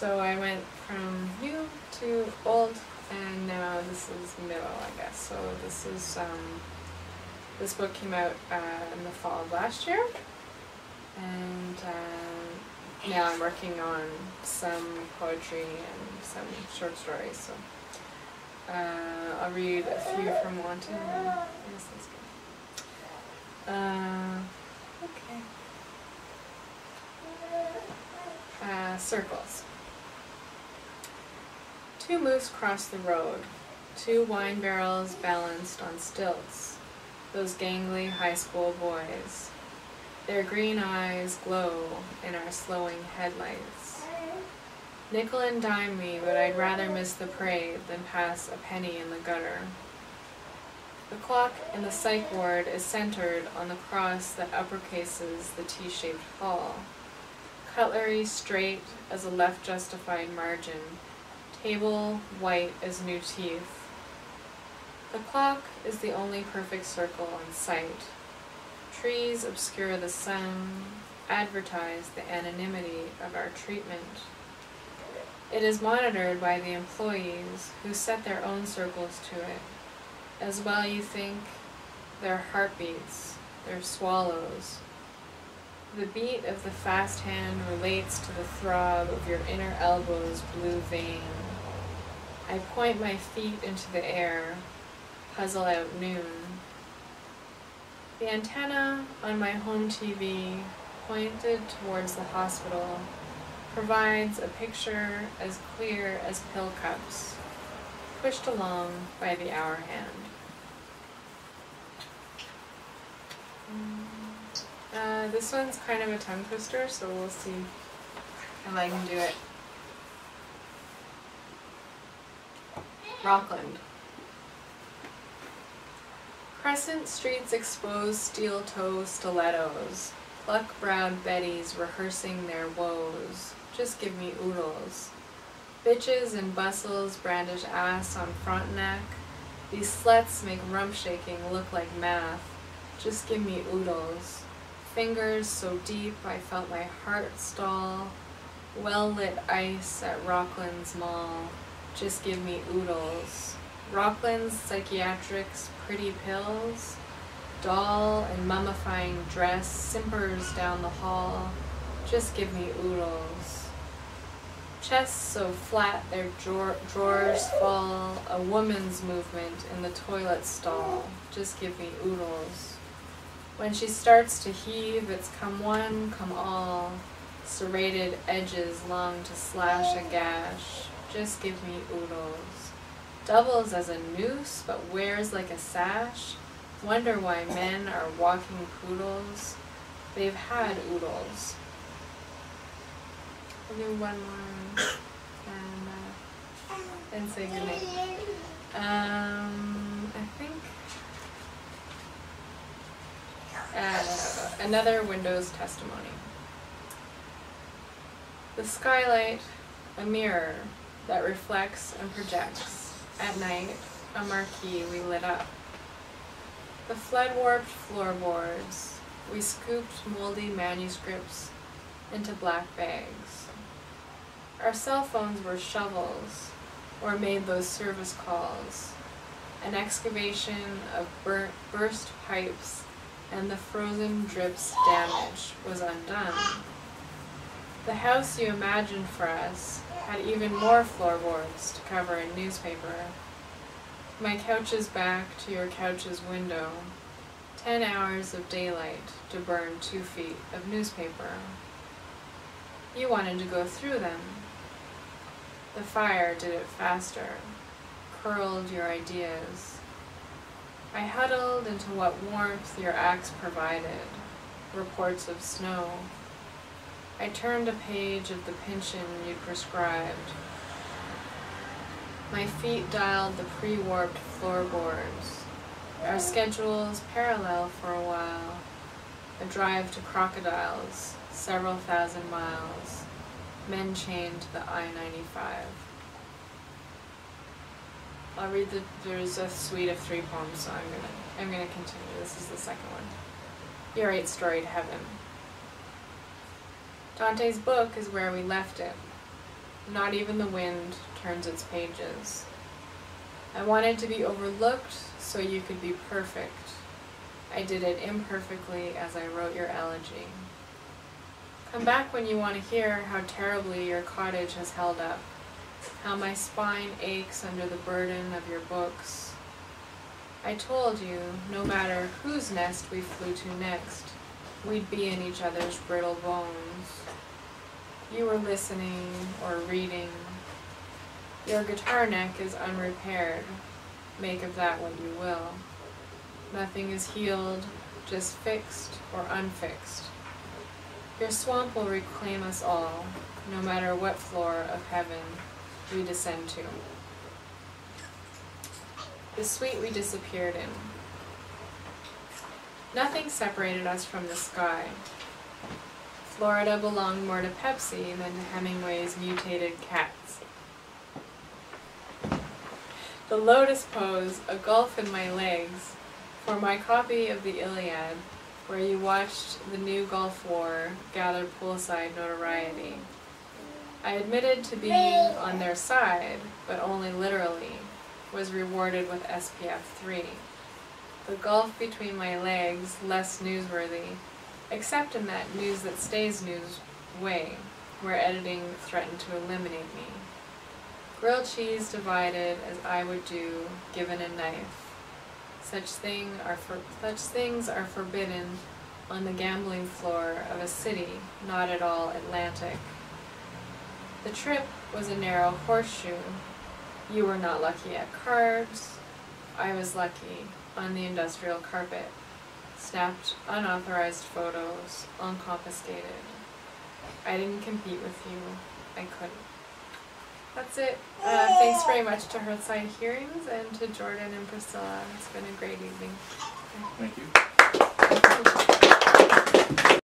So I went from new to old, and now this is middle, I guess. So this is this book came out in the fall of last year, and now I'm working on some poetry and some short stories. So I'll read a few from Wanton. Yes, that's good. Okay. Circles. Two moose cross the road, two wine barrels balanced on stilts, those gangly high school boys. Their green eyes glow in our slowing headlights. Nickel and dime me, but I'd rather miss the parade than pass a penny in the gutter. The clock in the psych ward is centered on the cross that uppercases the T-shaped hall. Cutlery straight as a left justified margin, table white as new teeth. The clock is the only perfect circle on sight. Trees obscure the sun, advertise the anonymity of our treatment. It is monitored by the employees who set their own circles to it. As well you think, their heartbeats, their swallows. The beat of the fast hand relates to the throb of your inner elbow's blue vein. I point my feet into the air, puzzle out noon. The antenna on my home TV, pointed towards the hospital, provides a picture as clear as pill cups, pushed along by the hour hand. This one's kind of a tongue twister, so we'll see if I can do it. Rockland. Crescent Street's exposed steel-toe stilettos, pluck-browed Bettys rehearsing their woes. Just give me oodles. Bitches in bustles brandish ass on front neck. These sluts make rump shaking look like math. Just give me oodles. Fingers so deep I felt my heart stall. Well-lit ice at Rockland's Mall. Just give me oodles. Rockland's psychiatrics pretty pills. Doll and mummifying dress simpers down the hall. Just give me oodles. Chests so flat their drawers fall. A woman's movement in the toilet stall. Just give me oodles. When she starts to heave, it's come one, come all. Serrated edges long to slash a gash. Just give me oodles. Doubles as a noose, but wears like a sash. Wonder why men are walking poodles. They've had oodles. I'll do one more and say goodnight. I think another Windows testimony. The skylight, a mirror that reflects and projects. At night, a marquee we lit up. The flood-warped floorboards, we scooped moldy manuscripts into black bags. Our cell phones were shovels, or made those service calls. An excavation of burst pipes and the frozen drips damage was undone. The house you imagined for us had even more floorboards to cover in newspaper. My couch's back to your couch's window, 10 hours of daylight to burn 2 feet of newspaper. You wanted to go through them. The fire did it faster, curled your ideas. I huddled into what warmth your axe provided, reports of snow. I turned a page of the pension you'd prescribed. My feet dialed the pre-warped floorboards. Our schedules parallel for a while. A drive to Crocodiles, several thousand miles. Men chained to the I-95. I'll read there's a suite of 3 poems, so I'm gonna continue. This is the second one. Your 8-storied heaven. Dante's book is where we left it. not even the wind turns its pages. I wanted to be overlooked so you could be perfect. I did it imperfectly as I wrote your elegy. Come back when you want to hear how terribly your cottage has held up, how my spine aches under the burden of your books. I told you, no matter whose nest we flew to next, we'd be in each other's brittle bones. You were listening or reading. Your guitar neck is unrepaired. Make of that what you will. Nothing is healed, just fixed or unfixed. Your swamp will reclaim us all, no matter what floor of heaven we descend to. The suite we disappeared in. Nothing separated us from the sky. Florida belonged more to Pepsi than to Hemingway's mutated cats. The lotus pose, a gulf in my legs, for my copy of the Iliad, where you watched the new Gulf War gather poolside notoriety. I admitted to being on their side, but only literally, was rewarded with SPF 3. The gulf between my legs, less newsworthy, except in that news that stays news way, where editing threatened to eliminate me. Grilled cheese divided as I would do, given a knife. Such things are forbidden on the gambling floor of a city not at all Atlantic. The trip was a narrow horseshoe. You were not lucky at cards. I was lucky on the industrial carpet. Snapped unauthorized photos, unconfiscated. I didn't compete with you. I couldn't. That's it. Thanks very much to Hearthside Hearings and to Jordan and Priscilla. It's been a great evening. Thank you.